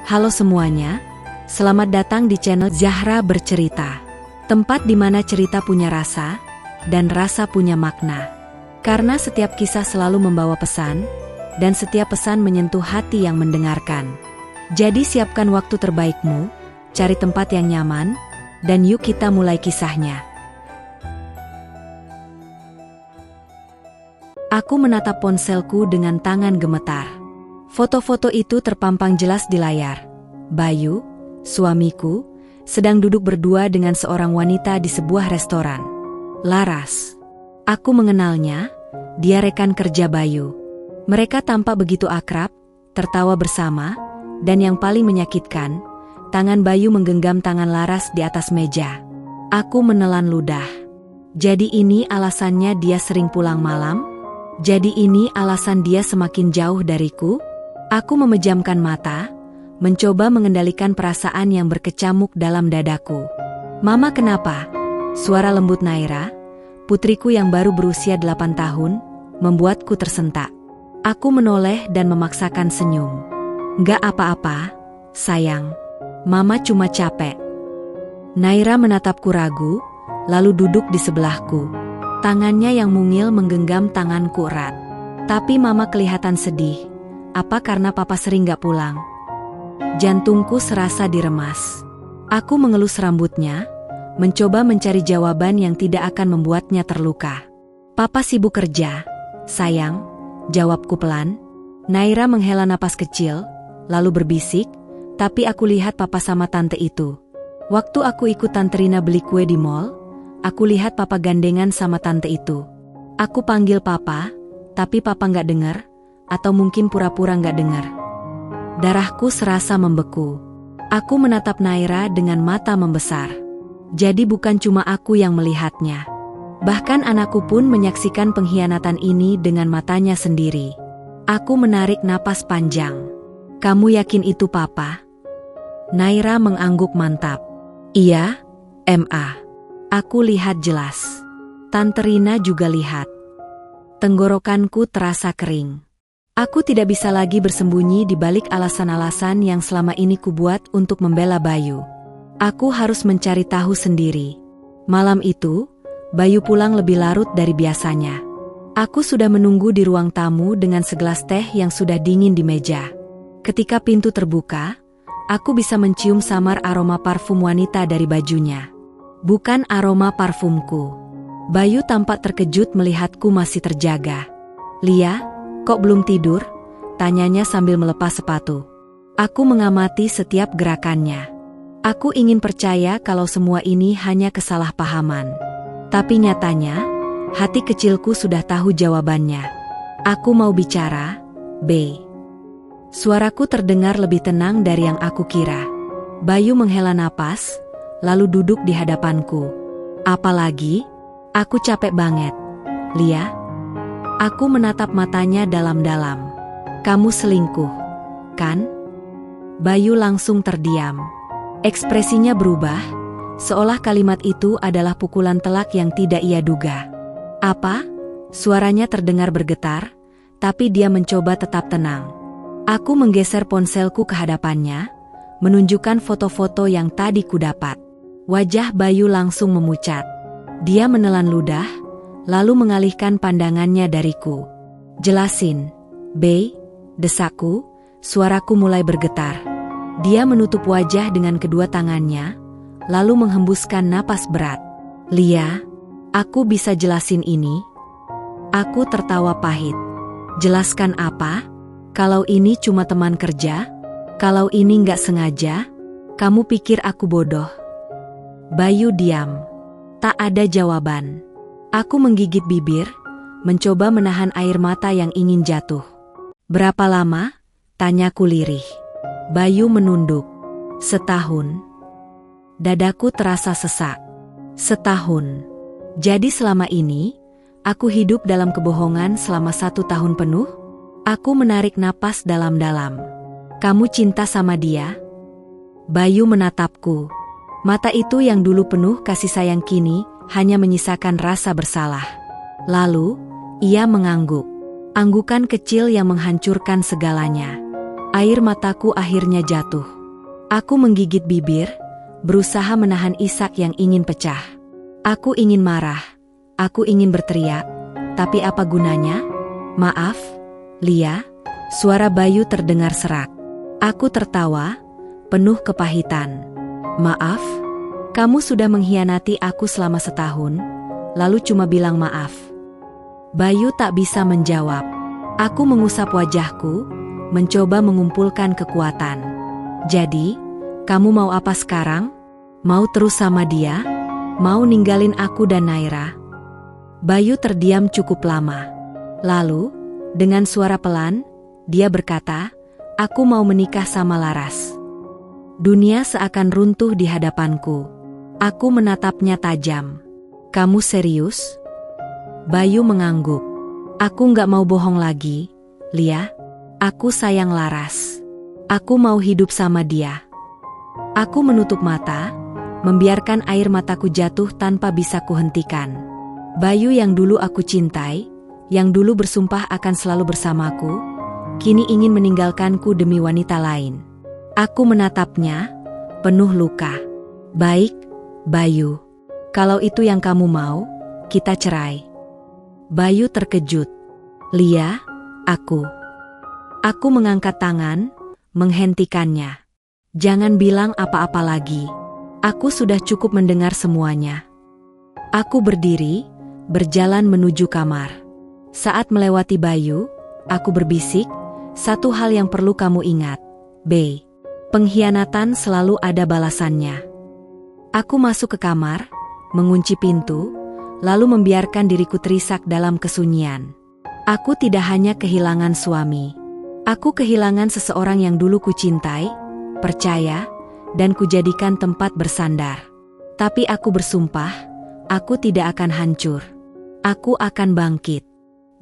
Halo semuanya, selamat datang di channel Zahra Bercerita. Tempat di mana cerita punya rasa, dan rasa punya makna. Karena setiap kisah selalu membawa pesan, dan setiap pesan menyentuh hati yang mendengarkan. Jadi siapkan waktu terbaikmu, cari tempat yang nyaman, dan yuk kita mulai kisahnya. Aku menatap ponselku dengan tangan gemetar. Foto-foto itu terpampang jelas di layar. Bayu, suamiku, sedang duduk berdua dengan seorang wanita di sebuah restoran. Laras. Aku mengenalnya, dia rekan kerja Bayu. Mereka tampak begitu akrab, tertawa bersama, dan yang paling menyakitkan, tangan Bayu menggenggam tangan Laras di atas meja. Aku menelan ludah. Jadi ini alasannya dia sering pulang malam? Jadi ini alasan dia semakin jauh dariku? Aku memejamkan mata, mencoba mengendalikan perasaan yang berkecamuk dalam dadaku. Mama kenapa? Suara lembut Naira, putriku yang baru berusia 8 tahun, membuatku tersentak. Aku menoleh dan memaksakan senyum. Nggak apa-apa, sayang. Mama cuma capek. Naira menatapku ragu, lalu duduk di sebelahku. Tangannya yang mungil menggenggam tanganku erat. Tapi Mama kelihatan sedih. Apa karena papa sering gak pulang? Jantungku serasa diremas. Aku mengelus rambutnya, mencoba mencari jawaban yang tidak akan membuatnya terluka. Papa sibuk kerja, sayang, jawabku pelan. Naira menghela napas kecil, lalu berbisik, tapi aku lihat papa sama tante itu. Waktu aku ikut Tante Rina beli kue di mall, aku lihat papa gandengan sama tante itu. Aku panggil papa, tapi papa gak dengar. Atau mungkin pura-pura nggak dengar. Darahku serasa membeku. Aku menatap Naira dengan mata membesar. Jadi bukan cuma aku yang melihatnya. Bahkan anakku pun menyaksikan pengkhianatan ini dengan matanya sendiri. Aku menarik napas panjang. Kamu yakin itu papa? Naira mengangguk mantap. Iya, Ma. Aku lihat jelas. Tante Rina juga lihat. Tenggorokanku terasa kering. Aku tidak bisa lagi bersembunyi di balik alasan-alasan yang selama ini kubuat untuk membela Bayu. Aku harus mencari tahu sendiri. Malam itu, Bayu pulang lebih larut dari biasanya. Aku sudah menunggu di ruang tamu dengan segelas teh yang sudah dingin di meja. Ketika pintu terbuka, aku bisa mencium samar aroma parfum wanita dari bajunya. Bukan aroma parfumku. Bayu tampak terkejut melihatku masih terjaga. Lia, kok belum tidur? Tanyanya sambil melepas sepatu. Aku mengamati setiap gerakannya. Aku ingin percaya kalau semua ini hanya kesalahpahaman. Tapi nyatanya, hati kecilku sudah tahu jawabannya. Aku mau bicara, B. Suaraku terdengar lebih tenang dari yang aku kira. Bayu menghela napas, lalu duduk di hadapanku. Apalagi? Aku capek banget. Lia? Aku menatap matanya dalam-dalam. Kamu selingkuh, kan? Bayu langsung terdiam. Ekspresinya berubah, seolah kalimat itu adalah pukulan telak yang tidak ia duga. Apa? Suaranya terdengar bergetar, tapi dia mencoba tetap tenang. Aku menggeser ponselku ke hadapannya, menunjukkan foto-foto yang tadi kudapat. Wajah Bayu langsung memucat. Dia menelan ludah, lalu mengalihkan pandangannya dariku. Jelasin, B, desakku, suaraku mulai bergetar. Dia menutup wajah dengan kedua tangannya, lalu menghembuskan napas berat. Lia, aku bisa jelasin ini? Aku tertawa pahit. Jelaskan apa? Kalau ini cuma teman kerja? Kalau ini nggak sengaja? Kamu pikir aku bodoh? Bayu diam. Tak ada jawaban. Aku menggigit bibir, mencoba menahan air mata yang ingin jatuh. Berapa lama? Tanyaku lirih. Bayu menunduk. Setahun. Dadaku terasa sesak. Setahun. Jadi selama ini, aku hidup dalam kebohongan selama 1 tahun penuh? Aku menarik napas dalam-dalam. Kamu cinta sama dia? Bayu menatapku. Mata itu yang dulu penuh kasih sayang kini hanya menyisakan rasa bersalah. Lalu, ia mengangguk. Anggukan kecil yang menghancurkan segalanya. Air mataku akhirnya jatuh. Aku menggigit bibir, berusaha menahan isak yang ingin pecah. Aku ingin marah, aku ingin berteriak, tapi apa gunanya? Maaf, Lia, suara Bayu terdengar serak. Aku tertawa, penuh kepahitan. Maaf, kamu sudah mengkhianati aku selama setahun, lalu cuma bilang maaf. Bayu tak bisa menjawab. Aku mengusap wajahku, mencoba mengumpulkan kekuatan. Jadi, kamu mau apa sekarang? Mau terus sama dia? Mau ninggalin aku dan Naira? Bayu terdiam cukup lama. Lalu, dengan suara pelan, dia berkata, aku mau menikah sama Laras. Dunia seakan runtuh di hadapanku. Aku menatapnya tajam. Kamu serius? Bayu mengangguk. Aku nggak mau bohong lagi, Lia. Aku sayang Laras. Aku mau hidup sama dia. Aku menutup mata, membiarkan air mataku jatuh tanpa bisa kuhentikan. Bayu yang dulu aku cintai, yang dulu bersumpah akan selalu bersamaku, kini ingin meninggalkanku demi wanita lain. Aku menatapnya, penuh luka. Baik, Bayu. Kalau itu yang kamu mau, kita cerai. Bayu terkejut. Lia, aku. Aku mengangkat tangan, menghentikannya. Jangan bilang apa-apa lagi. Aku sudah cukup mendengar semuanya. Aku berdiri, berjalan menuju kamar. Saat melewati Bayu, aku berbisik, satu hal yang perlu kamu ingat, B. Pengkhianatan selalu ada balasannya. Aku masuk ke kamar, mengunci pintu, lalu membiarkan diriku terisak dalam kesunyian. Aku tidak hanya kehilangan suami. Aku kehilangan seseorang yang dulu kucintai, percaya, dan kujadikan tempat bersandar. Tapi aku bersumpah, aku tidak akan hancur. Aku akan bangkit.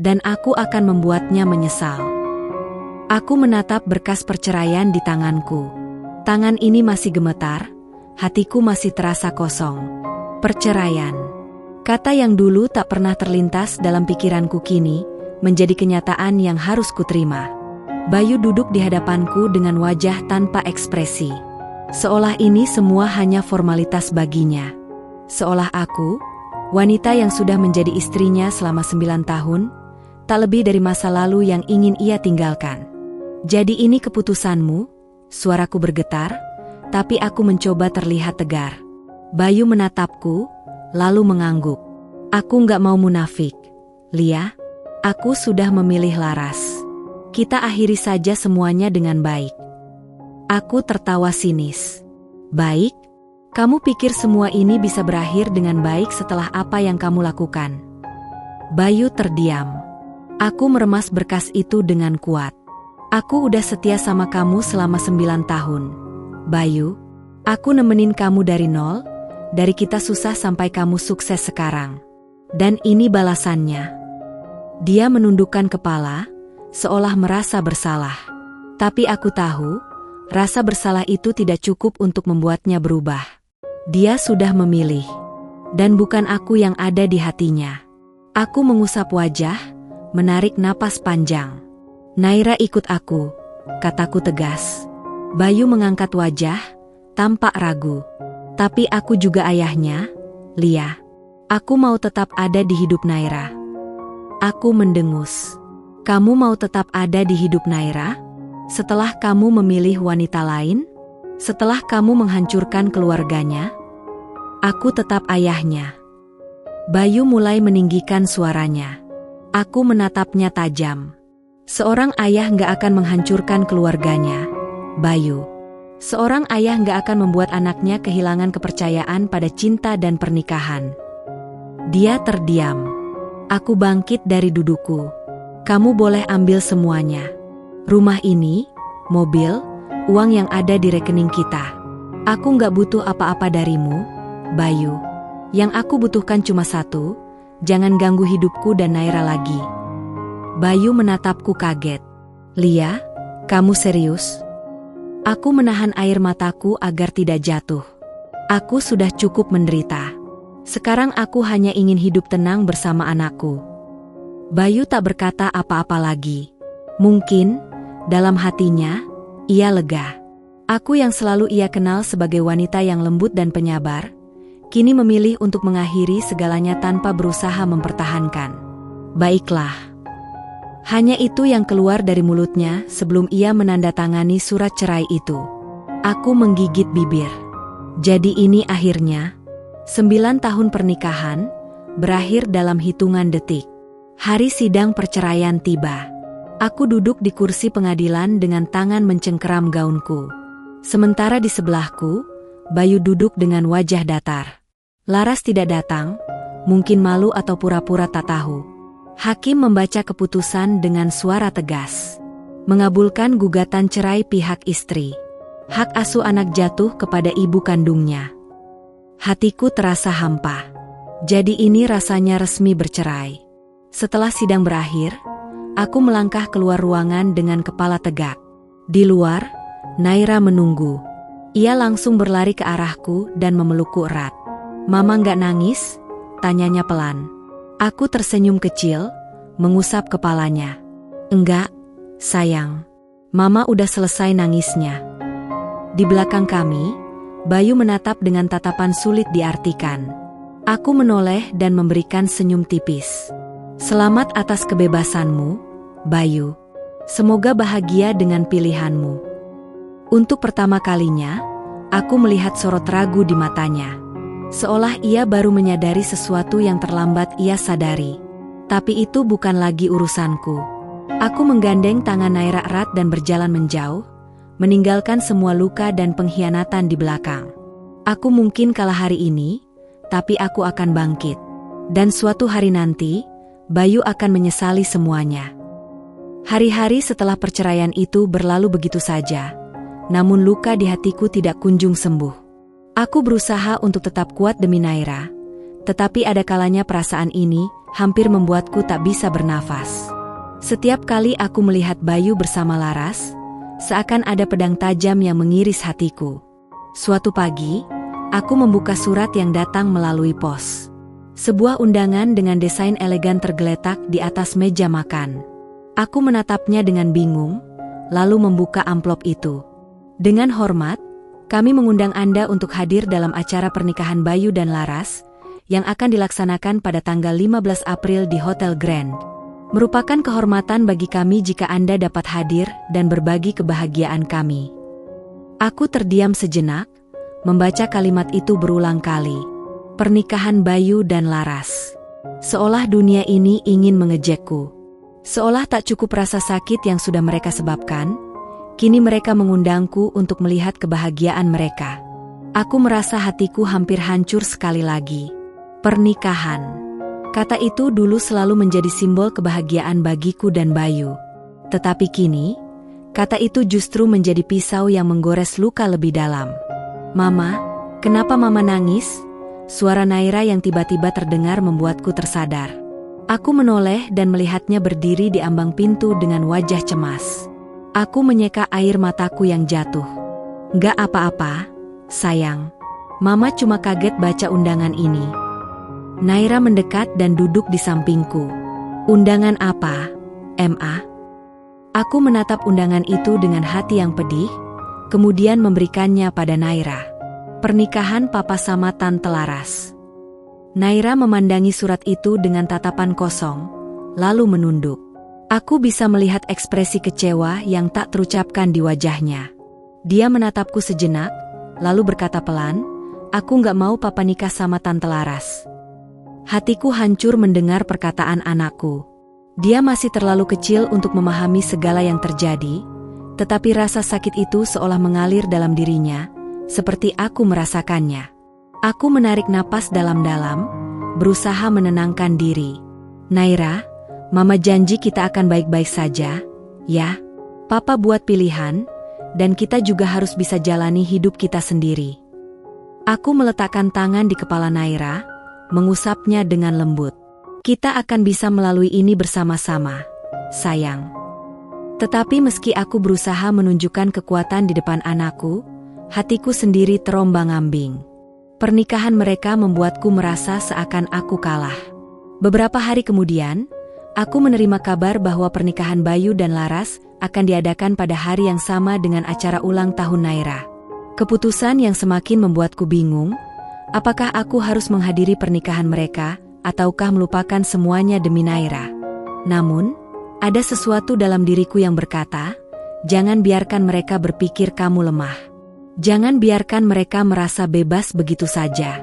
Dan aku akan membuatnya menyesal. Aku menatap berkas perceraian di tanganku. Tangan ini masih gemetar, hatiku masih terasa kosong. Perceraian. Kata yang dulu tak pernah terlintas dalam pikiranku kini, menjadi kenyataan yang harus kuterima. Bayu duduk di hadapanku dengan wajah tanpa ekspresi. Seolah ini semua hanya formalitas baginya. Seolah aku, wanita yang sudah menjadi istrinya selama 9 tahun, tak lebih dari masa lalu yang ingin ia tinggalkan. Jadi ini keputusanmu? Suaraku bergetar, tapi aku mencoba terlihat tegar. Bayu menatapku, lalu mengangguk. Aku nggak mau munafik. Lia, aku sudah memilih Laras. Kita akhiri saja semuanya dengan baik. Aku tertawa sinis. Baik? Kamu pikir semua ini bisa berakhir dengan baik setelah apa yang kamu lakukan? Bayu terdiam. Aku meremas berkas itu dengan kuat. Aku udah setia sama kamu selama 9 tahun. Bayu, aku nemenin kamu dari nol, dari kita susah sampai kamu sukses sekarang. Dan ini balasannya. Dia menundukkan kepala, seolah merasa bersalah. Tapi aku tahu, rasa bersalah itu tidak cukup untuk membuatnya berubah. Dia sudah memilih. Dan bukan aku yang ada di hatinya. Aku mengusap wajah, menarik napas panjang. Naira ikut aku, kataku tegas. Bayu mengangkat wajah, tampak ragu. Tapi aku juga ayahnya, Lia. Aku mau tetap ada di hidup Naira. Aku mendengus. Kamu mau tetap ada di hidup Naira? Setelah kamu memilih wanita lain? Setelah kamu menghancurkan keluarganya? Aku tetap ayahnya. Bayu mulai meninggikan suaranya. Aku menatapnya tajam. Seorang ayah nggak akan menghancurkan keluarganya, Bayu. Seorang ayah nggak akan membuat anaknya kehilangan kepercayaan pada cinta dan pernikahan. Dia terdiam. Aku bangkit dari dudukku. Kamu boleh ambil semuanya. Rumah ini, mobil, uang yang ada di rekening kita. Aku nggak butuh apa-apa darimu, Bayu. Yang aku butuhkan cuma satu, jangan ganggu hidupku dan Naira lagi. Bayu menatapku kaget. Lia, kamu serius? Aku menahan air mataku agar tidak jatuh. Aku sudah cukup menderita. Sekarang aku hanya ingin hidup tenang bersama anakku. Bayu tak berkata apa-apa lagi. Mungkin, dalam hatinya, ia lega. Aku yang selalu ia kenal sebagai wanita yang lembut dan penyabar, kini memilih untuk mengakhiri segalanya tanpa berusaha mempertahankan. Baiklah. Hanya itu yang keluar dari mulutnya sebelum ia menandatangani surat cerai itu. Aku menggigit bibir. Jadi ini akhirnya, 9 tahun pernikahan, berakhir dalam hitungan detik. Hari sidang perceraian tiba. Aku duduk di kursi pengadilan dengan tangan mencengkeram gaunku. Sementara di sebelahku, Bayu duduk dengan wajah datar. Laras tidak datang, mungkin malu atau pura-pura tak tahu. Hakim membaca keputusan dengan suara tegas. Mengabulkan gugatan cerai pihak istri. Hak asuh anak jatuh kepada ibu kandungnya. Hatiku terasa hampa. Jadi ini rasanya resmi bercerai. Setelah sidang berakhir, aku melangkah keluar ruangan dengan kepala tegak. Di luar, Naira menunggu. Ia langsung berlari ke arahku dan memelukku erat. "Mama nggak nangis?" tanyanya pelan. Aku tersenyum kecil, mengusap kepalanya. "Enggak, sayang. Mama udah selesai nangisnya." Di belakang kami, Bayu menatap dengan tatapan sulit diartikan. Aku menoleh dan memberikan senyum tipis. "Selamat atas kebebasanmu, Bayu. Semoga bahagia dengan pilihanmu." Untuk pertama kalinya, aku melihat sorot ragu di matanya. Seolah ia baru menyadari sesuatu yang terlambat ia sadari. Tapi itu bukan lagi urusanku. Aku menggandeng tangan Naira erat dan berjalan menjauh, meninggalkan semua luka dan pengkhianatan di belakang. Aku mungkin kalah hari ini, tapi aku akan bangkit. Dan suatu hari nanti, Bayu akan menyesali semuanya. Hari-hari setelah perceraian itu berlalu begitu saja. Namun luka di hatiku tidak kunjung sembuh. Aku berusaha untuk tetap kuat demi Naira, tetapi ada kalanya perasaan ini hampir membuatku tak bisa bernafas. Setiap kali aku melihat Bayu bersama Laras, seakan ada pedang tajam yang mengiris hatiku. Suatu pagi, aku membuka surat yang datang melalui pos. Sebuah undangan dengan desain elegan tergeletak di atas meja makan. Aku menatapnya dengan bingung, lalu membuka amplop itu. "Dengan hormat, kami mengundang Anda untuk hadir dalam acara pernikahan Bayu dan Laras, yang akan dilaksanakan pada tanggal 15 April di Hotel Grand. Merupakan kehormatan bagi kami jika Anda dapat hadir dan berbagi kebahagiaan kami." Aku terdiam sejenak, membaca kalimat itu berulang kali. Pernikahan Bayu dan Laras. Seolah dunia ini ingin mengejekku. Seolah tak cukup rasa sakit yang sudah mereka sebabkan, kini mereka mengundangku untuk melihat kebahagiaan mereka. Aku merasa hatiku hampir hancur sekali lagi. Pernikahan. Kata itu dulu selalu menjadi simbol kebahagiaan bagiku dan Bayu. Tetapi kini, kata itu justru menjadi pisau yang menggores luka lebih dalam. "Mama, kenapa Mama nangis?" Suara Naira yang tiba-tiba terdengar membuatku tersadar. Aku menoleh dan melihatnya berdiri di ambang pintu dengan wajah cemas. Aku menyeka air mataku yang jatuh. "Nggak apa-apa, sayang. Mama cuma kaget baca undangan ini." Naira mendekat dan duduk di sampingku. "Undangan apa, Ma?" Aku menatap undangan itu dengan hati yang pedih, kemudian memberikannya pada Naira. "Pernikahan Papa sama Tante Laras." Naira memandangi surat itu dengan tatapan kosong, lalu menunduk. Aku bisa melihat ekspresi kecewa yang tak terucapkan di wajahnya. Dia menatapku sejenak, lalu berkata pelan, "Aku nggak mau Papa nikah sama Tante Laras." Hatiku hancur mendengar perkataan anakku. Dia masih terlalu kecil untuk memahami segala yang terjadi, tetapi rasa sakit itu seolah mengalir dalam dirinya, seperti aku merasakannya. Aku menarik napas dalam-dalam, berusaha menenangkan diri. "Naira, Mama janji kita akan baik-baik saja, ya. Papa buat pilihan, dan kita juga harus bisa jalani hidup kita sendiri." Aku meletakkan tangan di kepala Naira, mengusapnya dengan lembut. "Kita akan bisa melalui ini bersama-sama, sayang." Tetapi meski aku berusaha menunjukkan kekuatan di depan anakku, hatiku sendiri terombang-ambing. Pernikahan mereka membuatku merasa seakan aku kalah. Beberapa hari kemudian, aku menerima kabar bahwa pernikahan Bayu dan Laras akan diadakan pada hari yang sama dengan acara ulang tahun Naira. Keputusan yang semakin membuatku bingung, apakah aku harus menghadiri pernikahan mereka, ataukah melupakan semuanya demi Naira. Namun, ada sesuatu dalam diriku yang berkata, jangan biarkan mereka berpikir kamu lemah. Jangan biarkan mereka merasa bebas begitu saja.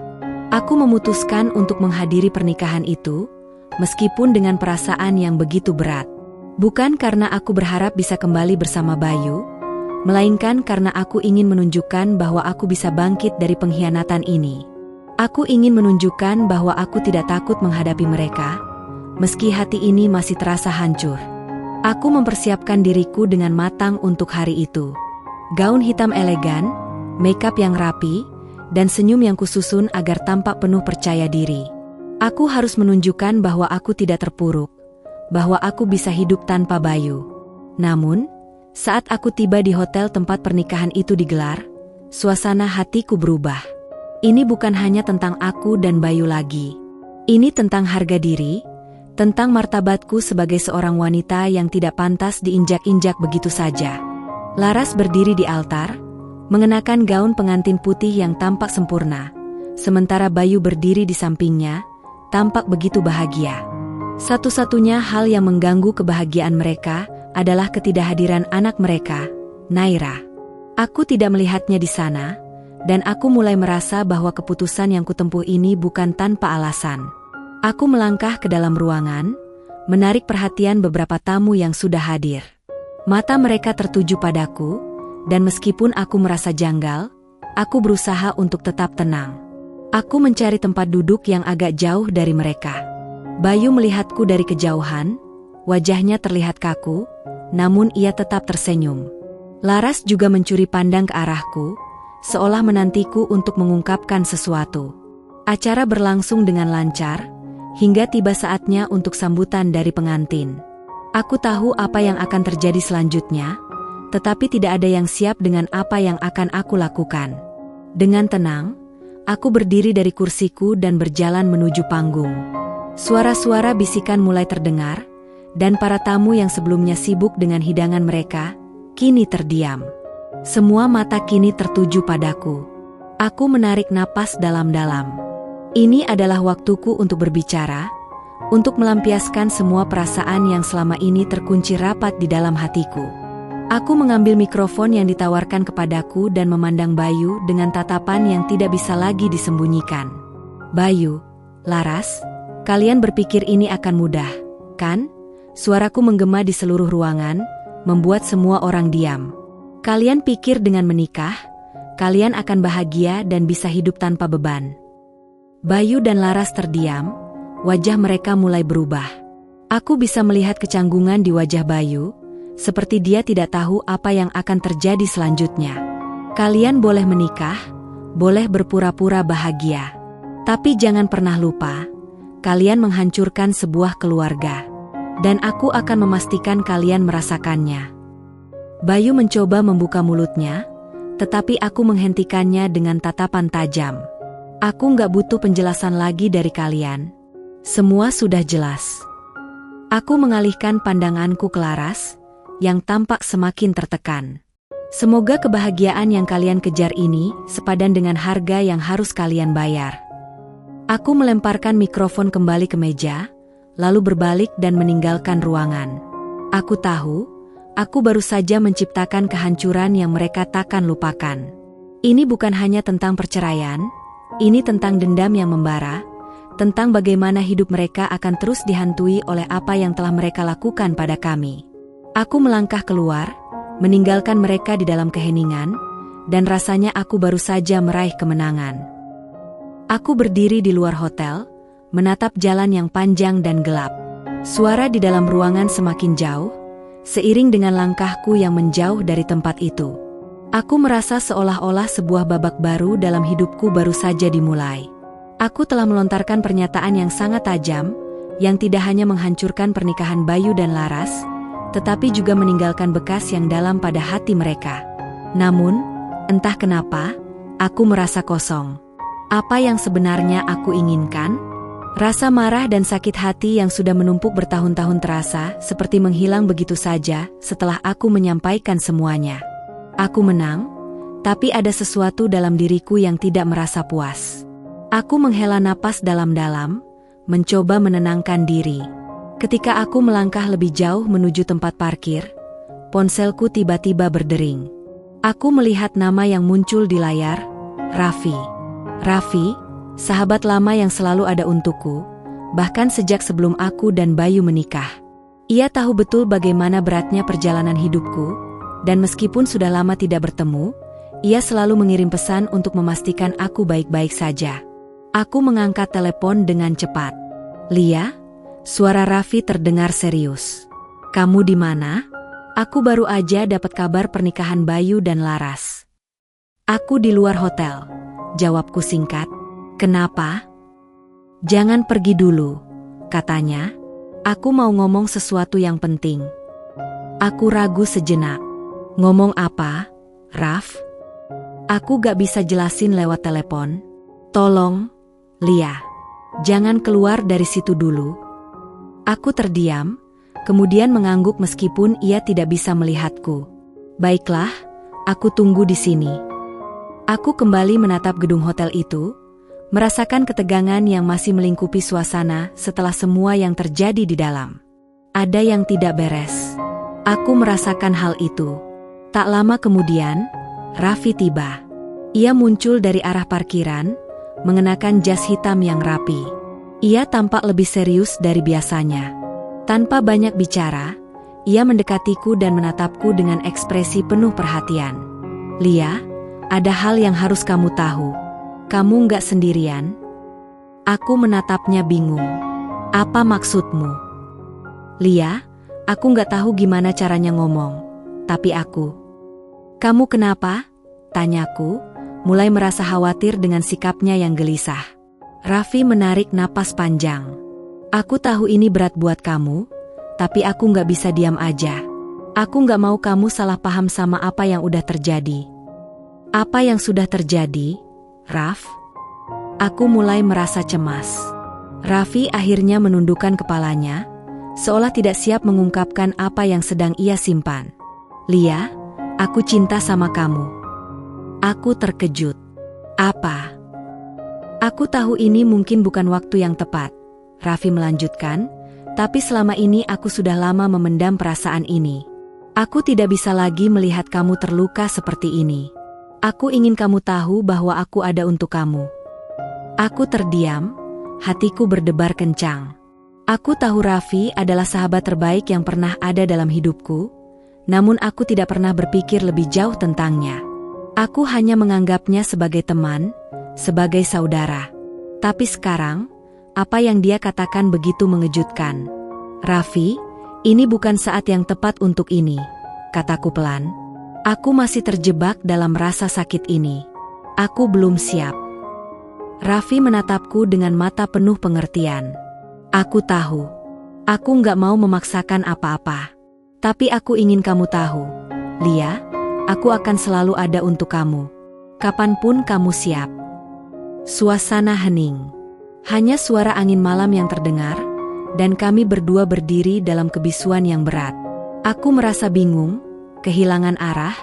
Aku memutuskan untuk menghadiri pernikahan itu, meskipun dengan perasaan yang begitu berat. Bukan karena aku berharap bisa kembali bersama Bayu, melainkan karena aku ingin menunjukkan bahwa aku bisa bangkit dari pengkhianatan ini. Aku ingin menunjukkan bahwa aku tidak takut menghadapi mereka, meski hati ini masih terasa hancur. Aku mempersiapkan diriku dengan matang untuk hari itu. Gaun hitam elegan, makeup yang rapi, dan senyum yang kususun agar tampak penuh percaya diri. Aku harus menunjukkan bahwa aku tidak terpuruk, bahwa aku bisa hidup tanpa Bayu. Namun, saat aku tiba di hotel tempat pernikahan itu digelar, suasana hatiku berubah. Ini bukan hanya tentang aku dan Bayu lagi. Ini tentang harga diri, tentang martabatku sebagai seorang wanita yang tidak pantas diinjak-injak begitu saja. Laras berdiri di altar, mengenakan gaun pengantin putih yang tampak sempurna, sementara Bayu berdiri di sampingnya, tampak begitu bahagia. Satu-satunya hal yang mengganggu kebahagiaan mereka adalah ketidakhadiran anak mereka, Naira. Aku tidak melihatnya di sana, dan aku mulai merasa bahwa keputusan yang kutempuh ini bukan tanpa alasan. Aku melangkah ke dalam ruangan, menarik perhatian beberapa tamu yang sudah hadir. Mata mereka tertuju padaku, dan meskipun aku merasa janggal, aku berusaha untuk tetap tenang. Aku mencari tempat duduk yang agak jauh dari mereka. Bayu melihatku dari kejauhan, wajahnya terlihat kaku, namun ia tetap tersenyum. Laras juga mencuri pandang ke arahku, seolah menantiku untuk mengungkapkan sesuatu. Acara berlangsung dengan lancar, hingga tiba saatnya untuk sambutan dari pengantin. Aku tahu apa yang akan terjadi selanjutnya, tetapi tidak ada yang siap dengan apa yang akan aku lakukan. Dengan tenang, aku berdiri dari kursiku dan berjalan menuju panggung. Suara-suara bisikan mulai terdengar, dan para tamu yang sebelumnya sibuk dengan hidangan mereka, kini terdiam. Semua mata kini tertuju padaku. Aku menarik napas dalam-dalam. Ini adalah waktuku untuk berbicara, untuk melampiaskan semua perasaan yang selama ini terkunci rapat di dalam hatiku. Aku mengambil mikrofon yang ditawarkan kepadaku dan memandang Bayu dengan tatapan yang tidak bisa lagi disembunyikan. Bayu, Laras, kalian berpikir ini akan mudah, kan? Suaraku menggema di seluruh ruangan, membuat semua orang diam. Kalian pikir dengan menikah, kalian akan bahagia dan bisa hidup tanpa beban. Bayu dan Laras terdiam, wajah mereka mulai berubah. Aku bisa melihat kecanggungan di wajah Bayu, seperti dia tidak tahu apa yang akan terjadi selanjutnya. Kalian boleh menikah, boleh berpura-pura bahagia. Tapi jangan pernah lupa, kalian menghancurkan sebuah keluarga. Dan aku akan memastikan kalian merasakannya. Bayu mencoba membuka mulutnya, tetapi aku menghentikannya dengan tatapan tajam. Aku nggak butuh penjelasan lagi dari kalian. Semua sudah jelas. Aku mengalihkan pandanganku ke Laras, yang tampak semakin tertekan. Semoga kebahagiaan yang kalian kejar ini sepadan dengan harga yang harus kalian bayar. Aku melemparkan mikrofon kembali ke meja, lalu berbalik dan meninggalkan ruangan. Aku tahu, aku baru saja menciptakan kehancuran yang mereka takkan lupakan. Ini bukan hanya tentang perceraian, ini tentang dendam yang membara, tentang bagaimana hidup mereka akan terus dihantui oleh apa yang telah mereka lakukan pada kami. Aku melangkah keluar, meninggalkan mereka di dalam keheningan, dan rasanya aku baru saja meraih kemenangan. Aku berdiri di luar hotel, menatap jalan yang panjang dan gelap. Suara di dalam ruangan semakin jauh, seiring dengan langkahku yang menjauh dari tempat itu. Aku merasa seolah-olah sebuah babak baru dalam hidupku baru saja dimulai. Aku telah melontarkan pernyataan yang sangat tajam, yang tidak hanya menghancurkan pernikahan Bayu dan Laras, tetapi juga meninggalkan bekas yang dalam pada hati mereka. Namun, entah kenapa, aku merasa kosong. Apa yang sebenarnya aku inginkan? Rasa marah dan sakit hati yang sudah menumpuk bertahun-tahun terasa seperti menghilang begitu saja setelah aku menyampaikan semuanya. Aku menang, tapi ada sesuatu dalam diriku yang tidak merasa puas. Aku menghela napas dalam-dalam, mencoba menenangkan diri. Ketika aku melangkah lebih jauh menuju tempat parkir, ponselku tiba-tiba berdering. Aku melihat nama yang muncul di layar, Raffi. Raffi, sahabat lama yang selalu ada untukku, bahkan sejak sebelum aku dan Bayu menikah. Ia tahu betul bagaimana beratnya perjalanan hidupku, dan meskipun sudah lama tidak bertemu, ia selalu mengirim pesan untuk memastikan aku baik-baik saja. Aku mengangkat telepon dengan cepat. "Lia?" Suara Raffi terdengar serius. "Kamu di mana?" "Aku baru aja dapat kabar pernikahan Bayu dan Laras." "Aku di luar hotel," jawabku singkat. "Kenapa?" "Jangan pergi dulu," katanya. "Aku mau ngomong sesuatu yang penting." Aku ragu sejenak. "Ngomong apa, Raf?" "Aku gak bisa jelasin lewat telepon. Tolong, Lia, jangan keluar dari situ dulu." Aku terdiam, kemudian mengangguk meskipun ia tidak bisa melihatku. "Baiklah, aku tunggu di sini." Aku kembali menatap gedung hotel itu, merasakan ketegangan yang masih melingkupi suasana setelah semua yang terjadi di dalam. Ada yang tidak beres. Aku merasakan hal itu. Tak lama kemudian, Raffi tiba. Ia muncul dari arah parkiran, mengenakan jas hitam yang rapi. Ia tampak lebih serius dari biasanya. Tanpa banyak bicara, ia mendekatiku dan menatapku dengan ekspresi penuh perhatian. "Lia, ada hal yang harus kamu tahu. Kamu nggak sendirian." Aku menatapnya bingung. "Apa maksudmu?" "Lia, aku nggak tahu gimana caranya ngomong. Tapi aku..." "Kamu kenapa?" tanyaku, mulai merasa khawatir dengan sikapnya yang gelisah. Raffi menarik napas panjang. "Aku tahu ini berat buat kamu, tapi aku nggak bisa diam aja. Aku nggak mau kamu salah paham sama apa yang udah terjadi." "Apa yang sudah terjadi, Raf?" Aku mulai merasa cemas. Raffi akhirnya menundukkan kepalanya, seolah tidak siap mengungkapkan apa yang sedang ia simpan. "Lia, aku cinta sama kamu." Aku terkejut. "Apa?" "Aku tahu ini mungkin bukan waktu yang tepat," Raffi melanjutkan, "tapi selama ini aku sudah lama memendam perasaan ini. Aku tidak bisa lagi melihat kamu terluka seperti ini. Aku ingin kamu tahu bahwa aku ada untuk kamu." Aku terdiam, hatiku berdebar kencang. Aku tahu Raffi adalah sahabat terbaik yang pernah ada dalam hidupku, namun aku tidak pernah berpikir lebih jauh tentangnya. Aku hanya menganggapnya sebagai teman, sebagai saudara. Tapi sekarang, apa yang dia katakan begitu mengejutkan. "Raffi, ini bukan saat yang tepat untuk ini," kataku pelan. "Aku masih terjebak dalam rasa sakit ini. Aku belum siap." Raffi menatapku dengan mata penuh pengertian. "Aku tahu. Aku nggak mau memaksakan apa-apa. Tapi aku ingin kamu tahu, Lia, aku akan selalu ada untuk kamu. Kapanpun kamu siap." Suasana hening. Hanya suara angin malam yang terdengar, dan kami berdua berdiri dalam kebisuan yang berat. Aku merasa bingung, kehilangan arah,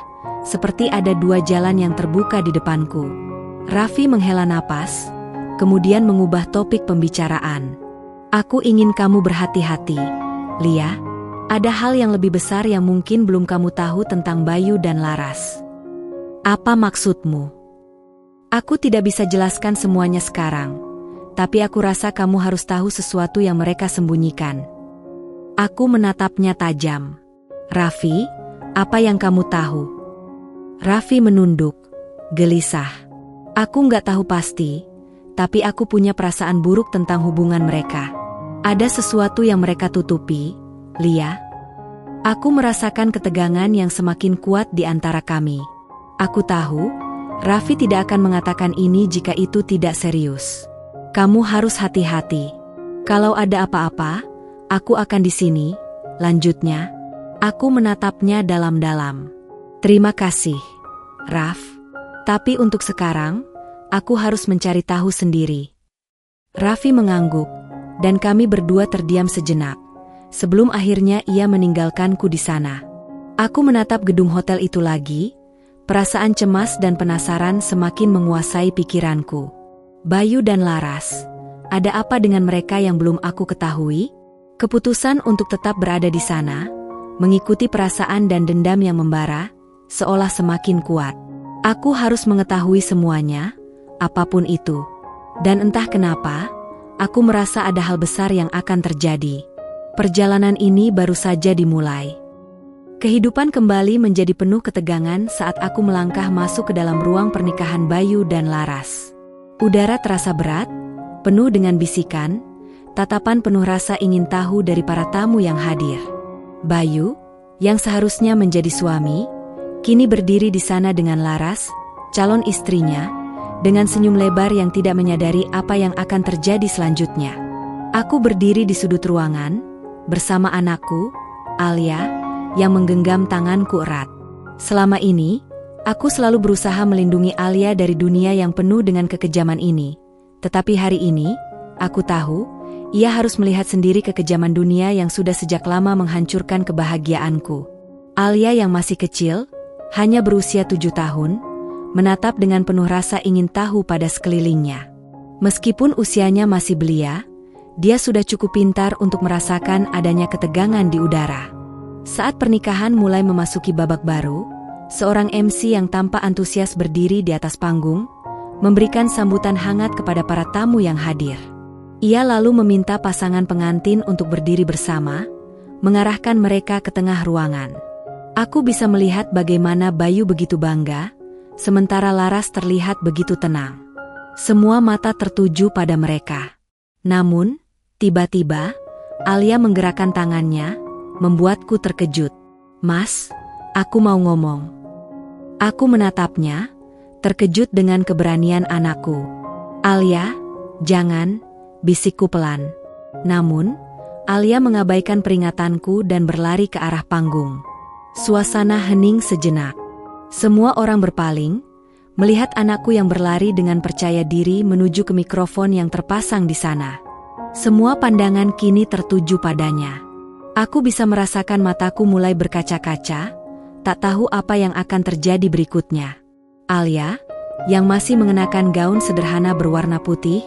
seperti ada dua jalan yang terbuka di depanku. Raffi menghela napas, kemudian mengubah topik pembicaraan. "Aku ingin kamu berhati-hati, Lia. Ada hal yang lebih besar yang mungkin belum kamu tahu tentang Bayu dan Laras." "Apa maksudmu?" "Aku tidak bisa jelaskan semuanya sekarang, tapi aku rasa kamu harus tahu sesuatu yang mereka sembunyikan." Aku menatapnya tajam. "Raffi, apa yang kamu tahu?" Raffi menunduk, gelisah. "Aku nggak tahu pasti, tapi aku punya perasaan buruk tentang hubungan mereka. Ada sesuatu yang mereka tutupi, Lia." Aku merasakan ketegangan yang semakin kuat di antara kami. Aku tahu, Raffi tidak akan mengatakan ini jika itu tidak serius. "Kamu harus hati-hati. Kalau ada apa-apa, aku akan di sini," lanjutnya. Aku menatapnya dalam-dalam. "Terima kasih, Raf. Tapi untuk sekarang, aku harus mencari tahu sendiri." Raffi mengangguk, dan kami berdua terdiam sejenak. Sebelum akhirnya ia meninggalkanku di sana. Aku menatap gedung hotel itu lagi, perasaan cemas dan penasaran semakin menguasai pikiranku. Bayu dan Laras, ada apa dengan mereka yang belum aku ketahui? Keputusan untuk tetap berada di sana, mengikuti perasaan dan dendam yang membara, seolah semakin kuat. Aku harus mengetahui semuanya, apapun itu. Dan entah kenapa, aku merasa ada hal besar yang akan terjadi. Perjalanan ini baru saja dimulai. Kehidupan kembali menjadi penuh ketegangan saat aku melangkah masuk ke dalam ruang pernikahan Bayu dan Laras. Udara terasa berat, penuh dengan bisikan, tatapan penuh rasa ingin tahu dari para tamu yang hadir. Bayu, yang seharusnya menjadi suami, kini berdiri di sana dengan Laras, calon istrinya, dengan senyum lebar yang tidak menyadari apa yang akan terjadi selanjutnya. Aku berdiri di sudut ruangan, bersama anakku, Alia, yang menggenggam tanganku erat. Selama ini, aku selalu berusaha melindungi Alia dari dunia yang penuh dengan kekejaman ini. Tetapi hari ini, aku tahu, ia harus melihat sendiri kekejaman dunia yang sudah sejak lama menghancurkan kebahagiaanku. Alia yang masih kecil, hanya berusia 7 tahun, menatap dengan penuh rasa ingin tahu pada sekelilingnya. Meskipun usianya masih belia, dia sudah cukup pintar untuk merasakan adanya ketegangan di udara. Saat pernikahan mulai memasuki babak baru, seorang MC yang tampak antusias berdiri di atas panggung, memberikan sambutan hangat kepada para tamu yang hadir. Ia lalu meminta pasangan pengantin untuk berdiri bersama, mengarahkan mereka ke tengah ruangan. Aku bisa melihat bagaimana Bayu begitu bangga, sementara Laras terlihat begitu tenang. Semua mata tertuju pada mereka. Namun, tiba-tiba, Alia menggerakkan tangannya, membuatku terkejut. "Mas, aku mau ngomong." Aku menatapnya, terkejut dengan keberanian anakku. "Alia, jangan," bisikku pelan. Namun, Alia mengabaikan peringatanku dan berlari ke arah panggung. Suasana hening sejenak. Semua orang berpaling, melihat anakku yang berlari dengan percaya diri menuju ke mikrofon yang terpasang di sana. Semua pandangan kini tertuju padanya. Aku bisa merasakan mataku mulai berkaca-kaca, tak tahu apa yang akan terjadi berikutnya. Alia, yang masih mengenakan gaun sederhana berwarna putih,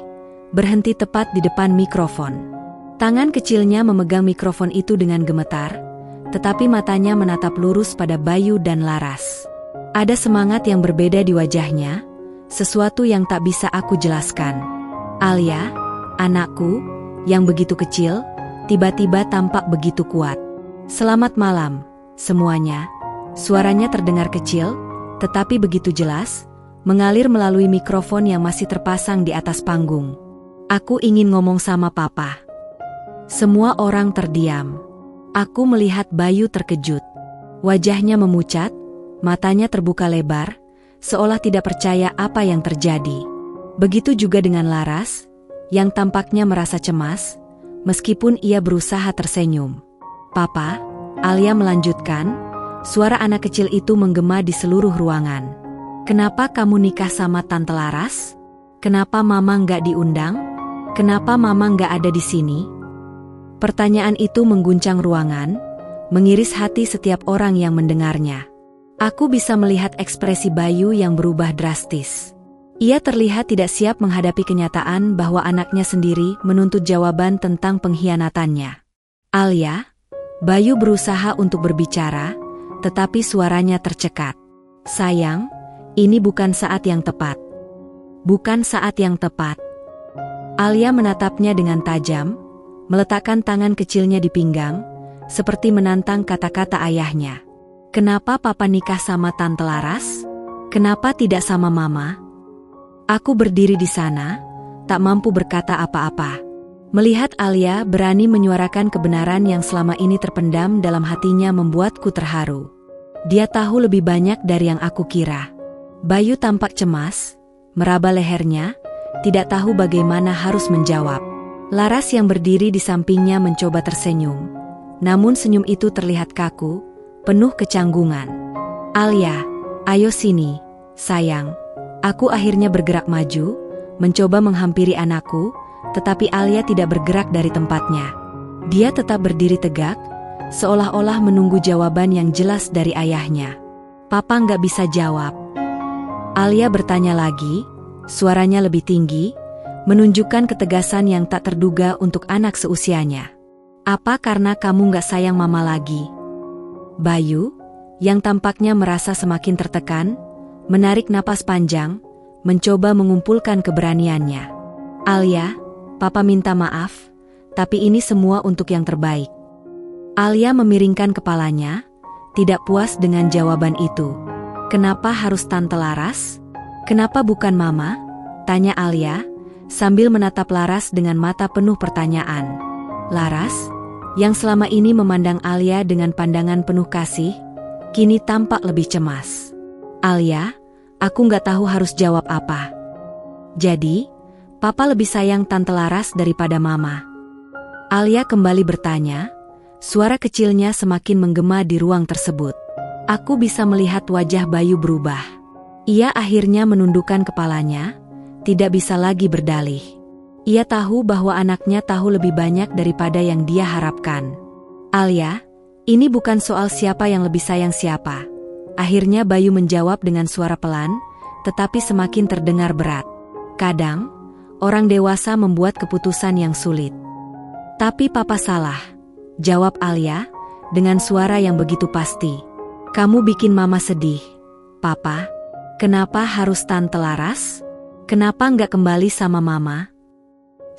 berhenti tepat di depan mikrofon. Tangan kecilnya memegang mikrofon itu dengan gemetar, tetapi matanya menatap lurus pada Bayu dan Laras. Ada semangat yang berbeda di wajahnya, sesuatu yang tak bisa aku jelaskan. Alia, anakku, yang begitu kecil, tiba-tiba tampak begitu kuat. "Selamat malam, semuanya." Suaranya terdengar kecil, tetapi begitu jelas, mengalir melalui mikrofon yang masih terpasang di atas panggung. "Aku ingin ngomong sama Papa." Semua orang terdiam. Aku melihat Bayu terkejut. Wajahnya memucat, matanya terbuka lebar, seolah tidak percaya apa yang terjadi. Begitu juga dengan Laras, yang tampaknya merasa cemas, meskipun ia berusaha tersenyum. "Papa," Alia melanjutkan, suara anak kecil itu menggema di seluruh ruangan. "Kenapa kamu nikah sama Tante Laras? Kenapa Mama nggak diundang? Kenapa Mama nggak ada di sini?" Pertanyaan itu mengguncang ruangan, mengiris hati setiap orang yang mendengarnya. Aku bisa melihat ekspresi Bayu yang berubah drastis. Ia terlihat tidak siap menghadapi kenyataan bahwa anaknya sendiri menuntut jawaban tentang pengkhianatannya. "Alia," Bayu berusaha untuk berbicara, tetapi suaranya tercekat. "Sayang, ini bukan saat yang tepat." "Bukan saat yang tepat." Alia menatapnya dengan tajam, meletakkan tangan kecilnya di pinggang, seperti menantang kata-kata ayahnya. "Kenapa Papa nikah sama Tante Laras? Kenapa tidak sama Mama?" Aku berdiri di sana, tak mampu berkata apa-apa. Melihat Alia berani menyuarakan kebenaran yang selama ini terpendam dalam hatinya membuatku terharu. Dia tahu lebih banyak dari yang aku kira. Bayu tampak cemas, meraba lehernya, tidak tahu bagaimana harus menjawab. Laras yang berdiri di sampingnya mencoba tersenyum, namun senyum itu terlihat kaku, penuh kecanggungan. "Alia, ayo sini, sayang." Aku akhirnya bergerak maju, mencoba menghampiri anakku, tetapi Alia tidak bergerak dari tempatnya. Dia tetap berdiri tegak, seolah-olah menunggu jawaban yang jelas dari ayahnya. "Papa nggak bisa jawab." Alia bertanya lagi, suaranya lebih tinggi, menunjukkan ketegasan yang tak terduga untuk anak seusianya. "Apa karena kamu nggak sayang mama lagi?" Bayu, yang tampaknya merasa semakin tertekan, menarik napas panjang, mencoba mengumpulkan keberaniannya. "Alia, papa minta maaf, tapi ini semua untuk yang terbaik." Alia memiringkan kepalanya, tidak puas dengan jawaban itu. "Kenapa harus Tante Laras? Kenapa bukan Mama?" tanya Alia, sambil menatap Laras dengan mata penuh pertanyaan. Laras, yang selama ini memandang Alia dengan pandangan penuh kasih, kini tampak lebih cemas. "Alia, aku nggak tahu harus jawab apa." "Jadi, Papa lebih sayang Tante Laras daripada Mama?" Alia kembali bertanya, suara kecilnya semakin menggema di ruang tersebut. Aku bisa melihat wajah Bayu berubah. Ia akhirnya menundukkan kepalanya, tidak bisa lagi berdalih. Ia tahu bahwa anaknya tahu lebih banyak daripada yang dia harapkan. "Alia, ini bukan soal siapa yang lebih sayang siapa." Akhirnya Bayu menjawab dengan suara pelan, tetapi semakin terdengar berat. "Kadang, orang dewasa membuat keputusan yang sulit." "Tapi Papa salah," jawab Alia, dengan suara yang begitu pasti. "Kamu bikin Mama sedih." "Papa, kenapa harus Tante Laras? Kenapa nggak kembali sama Mama?"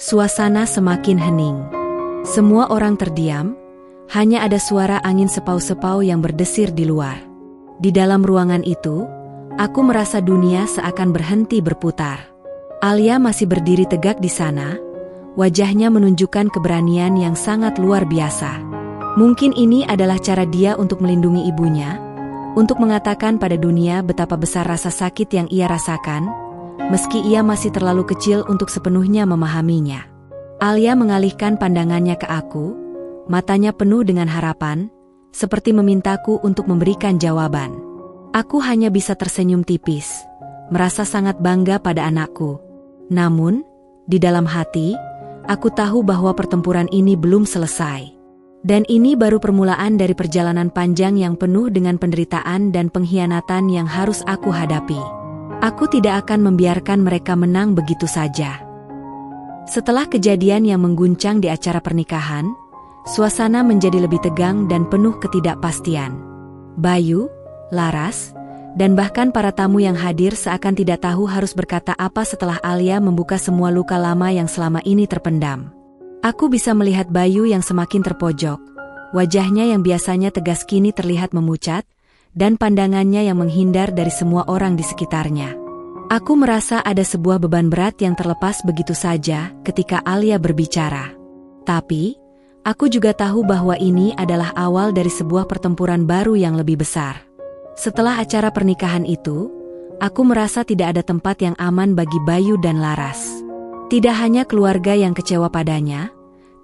Suasana semakin hening. Semua orang terdiam, hanya ada suara angin sepau-sepau yang berdesir di luar. Di dalam ruangan itu, aku merasa dunia seakan berhenti berputar. Alia masih berdiri tegak di sana, wajahnya menunjukkan keberanian yang sangat luar biasa. Mungkin ini adalah cara dia untuk melindungi ibunya, untuk mengatakan pada dunia betapa besar rasa sakit yang ia rasakan, meski ia masih terlalu kecil untuk sepenuhnya memahaminya. Alia mengalihkan pandangannya ke aku, matanya penuh dengan harapan, seperti memintaku untuk memberikan jawaban. Aku hanya bisa tersenyum tipis, merasa sangat bangga pada anakku. Namun, di dalam hati, aku tahu bahwa pertempuran ini belum selesai. Dan ini baru permulaan dari perjalanan panjang yang penuh dengan penderitaan dan pengkhianatan yang harus aku hadapi. Aku tidak akan membiarkan mereka menang begitu saja. Setelah kejadian yang mengguncang di acara pernikahan, suasana menjadi lebih tegang dan penuh ketidakpastian. Bayu, Laras, dan bahkan para tamu yang hadir seakan tidak tahu harus berkata apa setelah Alia membuka semua luka lama yang selama ini terpendam. Aku bisa melihat Bayu yang semakin terpojok, wajahnya yang biasanya tegas kini terlihat memucat, dan pandangannya yang menghindar dari semua orang di sekitarnya. Aku merasa ada sebuah beban berat yang terlepas begitu saja ketika Alia berbicara. Tapi, aku juga tahu bahwa ini adalah awal dari sebuah pertempuran baru yang lebih besar. Setelah acara pernikahan itu, aku merasa tidak ada tempat yang aman bagi Bayu dan Laras. Tidak hanya keluarga yang kecewa padanya,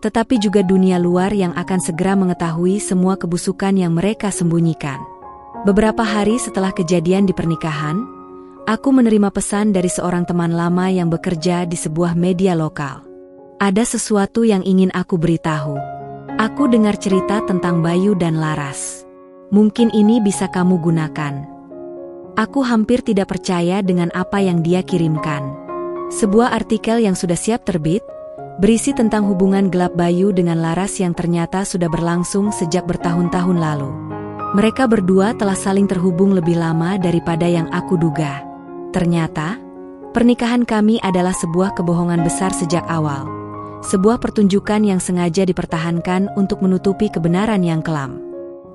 tetapi juga dunia luar yang akan segera mengetahui semua kebusukan yang mereka sembunyikan. Beberapa hari setelah kejadian di pernikahan, aku menerima pesan dari seorang teman lama yang bekerja di sebuah media lokal. Ada sesuatu yang ingin aku beritahu. Aku dengar cerita tentang Bayu dan Laras. Mungkin ini bisa kamu gunakan. Aku hampir tidak percaya dengan apa yang dia kirimkan. Sebuah artikel yang sudah siap terbit, berisi tentang hubungan gelap Bayu dengan Laras yang ternyata sudah berlangsung sejak bertahun-tahun lalu. Mereka berdua telah saling terhubung lebih lama daripada yang aku duga. Ternyata, pernikahan kami adalah sebuah kebohongan besar sejak awal. Sebuah pertunjukan yang sengaja dipertahankan untuk menutupi kebenaran yang kelam.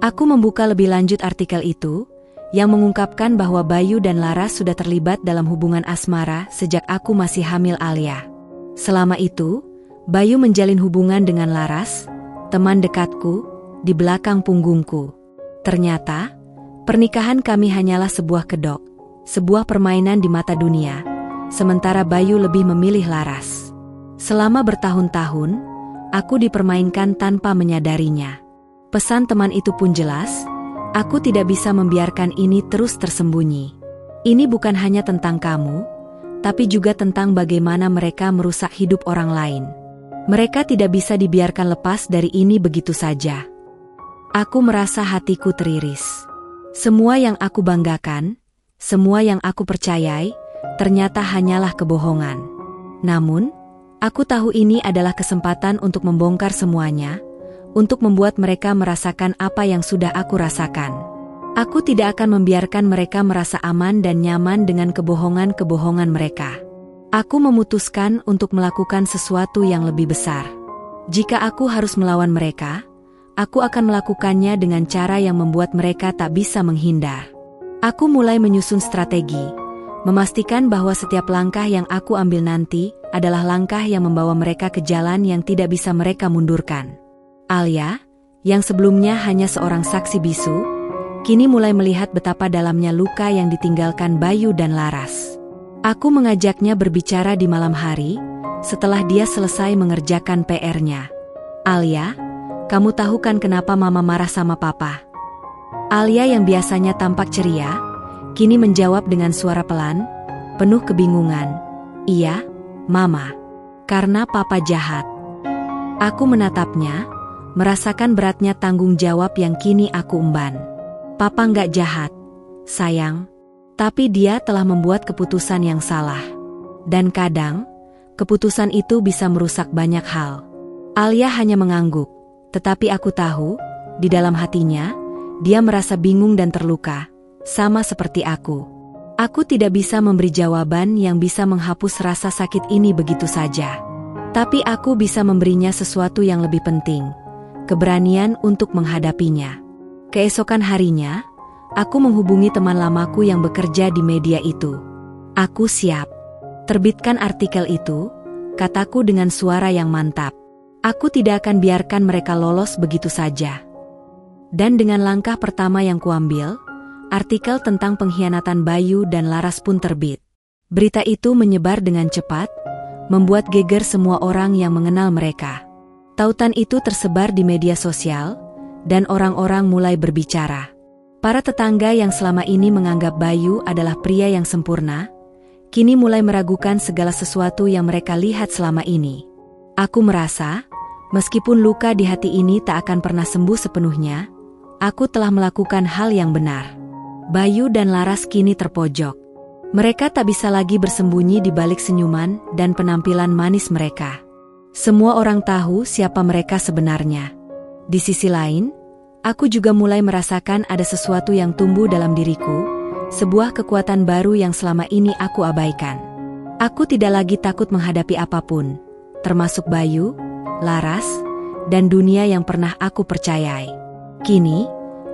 Aku membuka lebih lanjut artikel itu, yang mengungkapkan bahwa Bayu dan Laras sudah terlibat dalam hubungan asmara sejak aku masih hamil Alia. Selama itu, Bayu menjalin hubungan dengan Laras, teman dekatku, di belakang punggungku. Ternyata, pernikahan kami hanyalah sebuah kedok, sebuah permainan di mata dunia, sementara Bayu lebih memilih Laras. Selama bertahun-tahun, aku dipermainkan tanpa menyadarinya. Pesan teman itu pun jelas, aku tidak bisa membiarkan ini terus tersembunyi. Ini bukan hanya tentang kamu, tapi juga tentang bagaimana mereka merusak hidup orang lain. Mereka tidak bisa dibiarkan lepas dari ini begitu saja. Aku merasa hatiku teriris. Semua yang aku banggakan, semua yang aku percayai, ternyata hanyalah kebohongan. Namun, aku tahu ini adalah kesempatan untuk membongkar semuanya, untuk membuat mereka merasakan apa yang sudah aku rasakan. Aku tidak akan membiarkan mereka merasa aman dan nyaman dengan kebohongan-kebohongan mereka. Aku memutuskan untuk melakukan sesuatu yang lebih besar. Jika aku harus melawan mereka, aku akan melakukannya dengan cara yang membuat mereka tak bisa menghindar. Aku mulai menyusun strategi, memastikan bahwa setiap langkah yang aku ambil nanti adalah langkah yang membawa mereka ke jalan yang tidak bisa mereka mundurkan. Alia, yang sebelumnya hanya seorang saksi bisu, kini mulai melihat betapa dalamnya luka yang ditinggalkan Bayu dan Laras. Aku mengajaknya berbicara di malam hari, setelah dia selesai mengerjakan PR-nya. Alia, kamu tahu kan kenapa Mama marah sama Papa? Alia yang biasanya tampak ceria, kini menjawab dengan suara pelan, penuh kebingungan. Iya, Mama. Karena Papa jahat. Aku menatapnya, merasakan beratnya tanggung jawab yang kini aku emban. Papa nggak jahat, sayang. Tapi dia telah membuat keputusan yang salah. Dan kadang, keputusan itu bisa merusak banyak hal. Alia hanya mengangguk, tetapi aku tahu, di dalam hatinya, dia merasa bingung dan terluka, sama seperti aku. Aku tidak bisa memberi jawaban yang bisa menghapus rasa sakit ini begitu saja. Tapi aku bisa memberinya sesuatu yang lebih penting, keberanian untuk menghadapinya. Keesokan harinya, aku menghubungi teman lamaku yang bekerja di media itu. Aku siap. Terbitkan artikel itu, kataku dengan suara yang mantap. Aku tidak akan biarkan mereka lolos begitu saja. Dan dengan langkah pertama yang kuambil, artikel tentang pengkhianatan Bayu dan Laras pun terbit. Berita itu menyebar dengan cepat, membuat geger semua orang yang mengenal mereka. Tautan itu tersebar di media sosial, dan orang-orang mulai berbicara. Para tetangga yang selama ini menganggap Bayu adalah pria yang sempurna, kini mulai meragukan segala sesuatu yang mereka lihat selama ini. Aku merasa, meskipun luka di hati ini tak akan pernah sembuh sepenuhnya, aku telah melakukan hal yang benar. Bayu dan Laras kini terpojok. Mereka tak bisa lagi bersembunyi di balik senyuman dan penampilan manis mereka. Semua orang tahu siapa mereka sebenarnya. Di sisi lain, aku juga mulai merasakan ada sesuatu yang tumbuh dalam diriku, sebuah kekuatan baru yang selama ini aku abaikan. Aku tidak lagi takut menghadapi apapun, termasuk Bayu, Laras, dan dunia yang pernah aku percayai. Kini,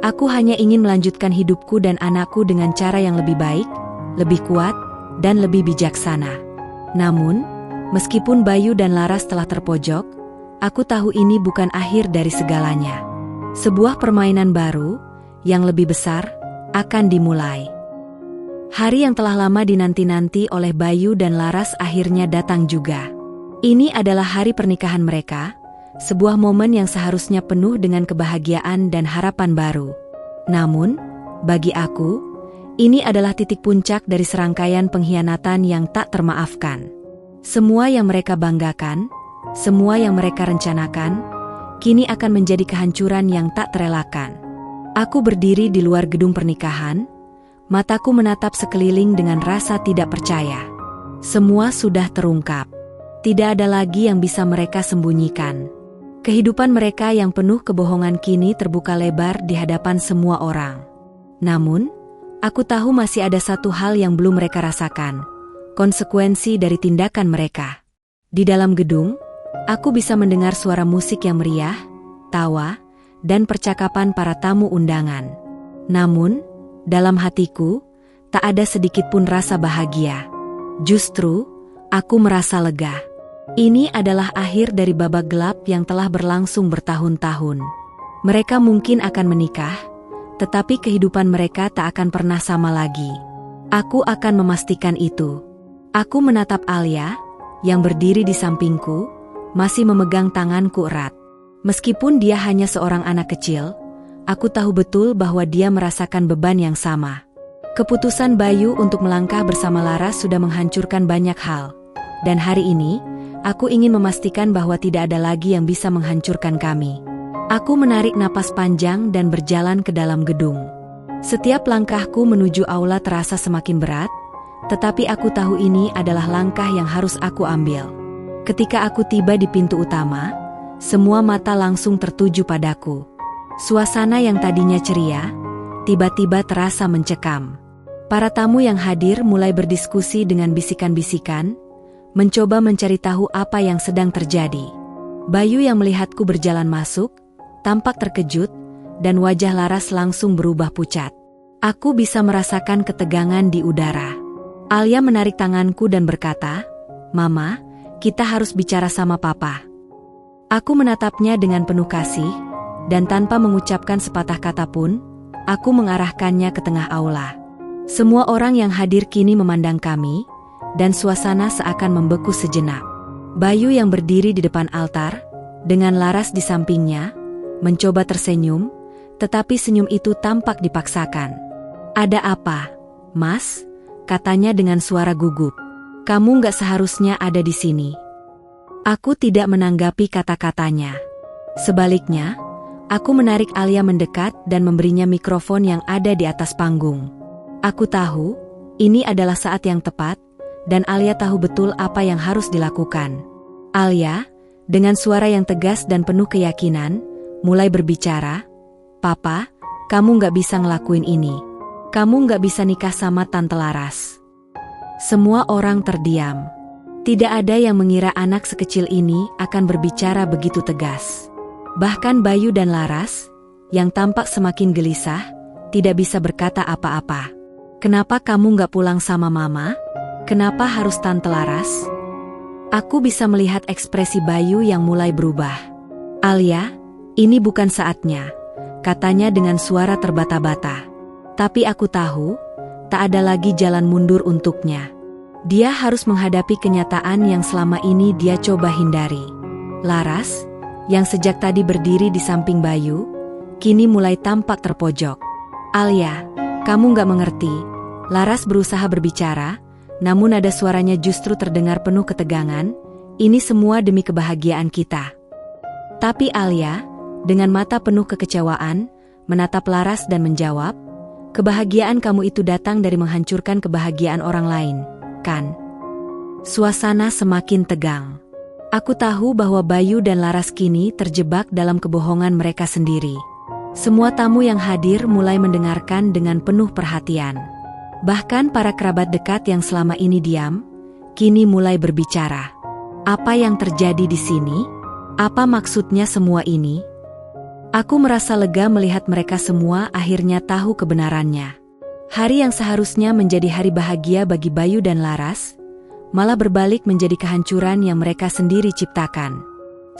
aku hanya ingin melanjutkan hidupku dan anakku dengan cara yang lebih baik, lebih kuat, dan lebih bijaksana. Namun, meskipun Bayu dan Laras telah terpojok, aku tahu ini bukan akhir dari segalanya. Sebuah permainan baru, yang lebih besar, akan dimulai. Hari yang telah lama dinanti-nanti oleh Bayu dan Laras akhirnya datang juga. Ini adalah hari pernikahan mereka, sebuah momen yang seharusnya penuh dengan kebahagiaan dan harapan baru. Namun, bagi aku, ini adalah titik puncak dari serangkaian pengkhianatan yang tak termaafkan. Semua yang mereka banggakan, semua yang mereka rencanakan, kini akan menjadi kehancuran yang tak terelakkan. Aku berdiri di luar gedung pernikahan, mataku menatap sekeliling dengan rasa tidak percaya. Semua sudah terungkap. Tidak ada lagi yang bisa mereka sembunyikan. Kehidupan mereka yang penuh kebohongan kini terbuka lebar di hadapan semua orang. Namun, aku tahu masih ada satu hal yang belum mereka rasakan, konsekuensi dari tindakan mereka. Di dalam gedung, aku bisa mendengar suara musik yang meriah, tawa, dan percakapan para tamu undangan. Namun, dalam hatiku, tak ada sedikit pun rasa bahagia. Justru, aku merasa lega. Ini adalah akhir dari babak gelap yang telah berlangsung bertahun-tahun. Mereka mungkin akan menikah, tetapi kehidupan mereka tak akan pernah sama lagi. Aku akan memastikan itu. Aku menatap Alia, yang berdiri di sampingku, masih memegang tanganku erat. Meskipun dia hanya seorang anak kecil, aku tahu betul bahwa dia merasakan beban yang sama. Keputusan Bayu untuk melangkah bersama Laras sudah menghancurkan banyak hal. Dan hari ini, aku ingin memastikan bahwa tidak ada lagi yang bisa menghancurkan kami. Aku menarik napas panjang dan berjalan ke dalam gedung. Setiap langkahku menuju aula terasa semakin berat, tetapi aku tahu ini adalah langkah yang harus aku ambil. Ketika aku tiba di pintu utama, semua mata langsung tertuju padaku. Suasana yang tadinya ceria, tiba-tiba terasa mencekam. Para tamu yang hadir mulai berdiskusi dengan bisikan-bisikan, mencoba mencari tahu apa yang sedang terjadi. Bayu yang melihatku berjalan masuk, tampak terkejut, dan wajah Laras langsung berubah pucat. Aku bisa merasakan ketegangan di udara. Alia menarik tanganku dan berkata, "Mama, kita harus bicara sama Papa." Aku menatapnya dengan penuh kasih, dan tanpa mengucapkan sepatah kata pun, aku mengarahkannya ke tengah aula. Semua orang yang hadir kini memandang kami, dan suasana seakan membeku sejenak. Bayu yang berdiri di depan altar, dengan Laras di sampingnya, mencoba tersenyum, tetapi senyum itu tampak dipaksakan. "Ada apa, Mas?" katanya dengan suara gugup. "Kamu gak seharusnya ada di sini." Aku tidak menanggapi kata-katanya. Sebaliknya, aku menarik Alia mendekat dan memberinya mikrofon yang ada di atas panggung. Aku tahu, ini adalah saat yang tepat, dan Alia tahu betul apa yang harus dilakukan. Alia, dengan suara yang tegas dan penuh keyakinan, mulai berbicara, "Papa, kamu gak bisa ngelakuin ini. Kamu gak bisa nikah sama Tante Laras." Semua orang terdiam. Tidak ada yang mengira anak sekecil ini akan berbicara begitu tegas. Bahkan Bayu dan Laras, yang tampak semakin gelisah, tidak bisa berkata apa-apa. "Kenapa kamu gak pulang sama Mama? Kenapa harus Tante Laras?" Aku bisa melihat ekspresi Bayu yang mulai berubah. "Alia, ini bukan saatnya," katanya dengan suara terbata-bata. "Tapi aku tahu, tak ada lagi jalan mundur untuknya. Dia harus menghadapi kenyataan yang selama ini dia coba hindari." Laras, yang sejak tadi berdiri di samping Bayu, kini mulai tampak terpojok. "Alia, kamu gak mengerti." Laras berusaha berbicara, namun nada suaranya justru terdengar penuh ketegangan. "Ini semua demi kebahagiaan kita." Tapi Alia, dengan mata penuh kekecewaan, menatap Laras dan menjawab, "Kebahagiaan kamu itu datang dari menghancurkan kebahagiaan orang lain, kan?" Suasana semakin tegang. Aku tahu bahwa Bayu dan Laras kini terjebak dalam kebohongan mereka sendiri. Semua tamu yang hadir mulai mendengarkan dengan penuh perhatian. Bahkan para kerabat dekat yang selama ini diam, kini mulai berbicara. "Apa yang terjadi di sini? Apa maksudnya semua ini?" Aku merasa lega melihat mereka semua akhirnya tahu kebenarannya. Hari yang seharusnya menjadi hari bahagia bagi Bayu dan Laras, malah berbalik menjadi kehancuran yang mereka sendiri ciptakan.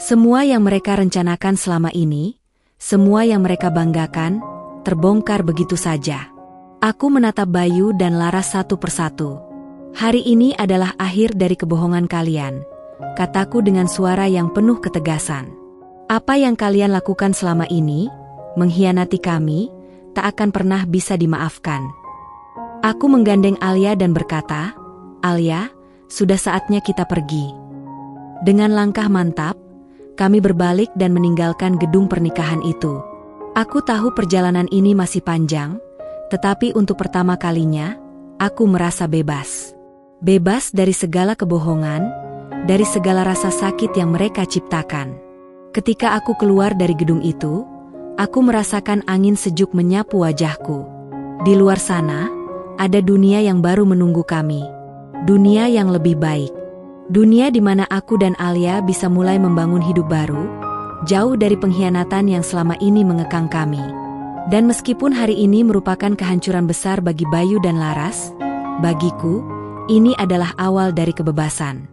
Semua yang mereka rencanakan selama ini, semua yang mereka banggakan, terbongkar begitu saja. Aku menatap Bayu dan Laras satu persatu. "Hari ini adalah akhir dari kebohongan kalian," kataku dengan suara yang penuh ketegasan. "Apa yang kalian lakukan selama ini, mengkhianati kami, tak akan pernah bisa dimaafkan." Aku menggandeng Alia dan berkata, "Alia, sudah saatnya kita pergi." Dengan langkah mantap, kami berbalik dan meninggalkan gedung pernikahan itu. Aku tahu perjalanan ini masih panjang, tetapi untuk pertama kalinya, aku merasa bebas. Bebas dari segala kebohongan, dari segala rasa sakit yang mereka ciptakan. Ketika aku keluar dari gedung itu, aku merasakan angin sejuk menyapu wajahku. Di luar sana, ada dunia yang baru menunggu kami. Dunia yang lebih baik. Dunia di mana aku dan Alia bisa mulai membangun hidup baru, jauh dari pengkhianatan yang selama ini mengekang kami. Dan meskipun hari ini merupakan kehancuran besar bagi Bayu dan Laras, bagiku, ini adalah awal dari kebebasan.